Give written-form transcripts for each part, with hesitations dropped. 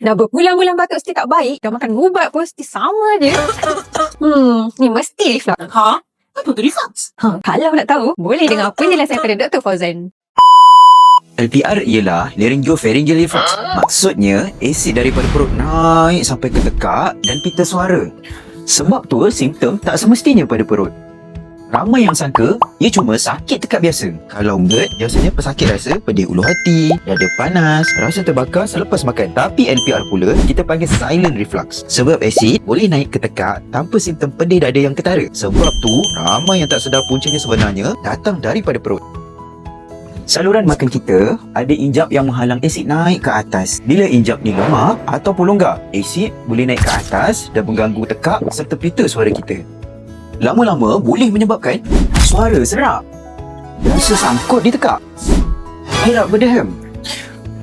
Dah berbulan-bulan batuk mesti tak baik. Dah makan ubat pun mesti sama je. Ni mesti reflux. Ha? Apa tu reflux? Kalau nak tahu, boleh dengar penjelasan daripada Dr. Fauzan. LPR ialah laryngopharyngeal reflux. Maksudnya, asid daripada perut naik sampai ke tekak dan pita suara. Sebab tu, simptom tak semestinya pada perut. Ramai yang sangka, ia cuma sakit tekak biasa. Kalau GERD, biasanya pesakit rasa pedih ulu hati, dada panas, rasa terbakar selepas makan. Tapi LPR pula, kita panggil silent reflux. Sebab asid boleh naik ke tekak tanpa simptom pedih dada yang ketara. Sebab tu, ramai yang tak sedar puncanya sebenarnya datang daripada perut. Saluran makan kita ada injap yang menghalang asid naik ke atas. Bila injap ni lemah ataupun longgar, asid boleh naik ke atas dan mengganggu tekak serta pita suara kita. Lama-lama boleh menyebabkan suara serak, rasa sangkut di tekak, harap berdehem.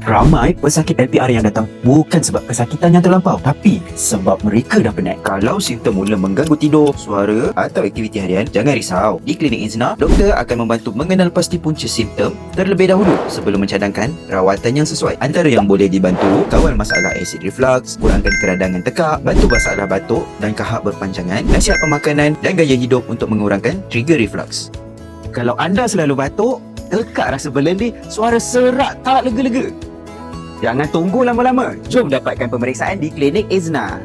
Ramai pesakit LPR yang datang bukan sebab kesakitan yang terlampau, tapi sebab mereka dah penat. Kalau simptom mula mengganggu tidur, suara atau aktiviti harian, jangan risau. Di klinik Izna, doktor akan membantu mengenal pasti punca simptom terlebih dahulu sebelum mencadangkan rawatan yang sesuai. Antara yang boleh dibantu, kawal masalah acid reflux, kurangkan keradangan tekak, bantu masalah batuk dan kahak berpanjangan, nasihat pemakanan dan gaya hidup untuk mengurangkan trigger reflux. Kalau anda selalu batuk, tekak rasa berlendih, suara serak tak lega-lega, jangan tunggu lama-lama. Jom dapatkan pemeriksaan di klinik Izna.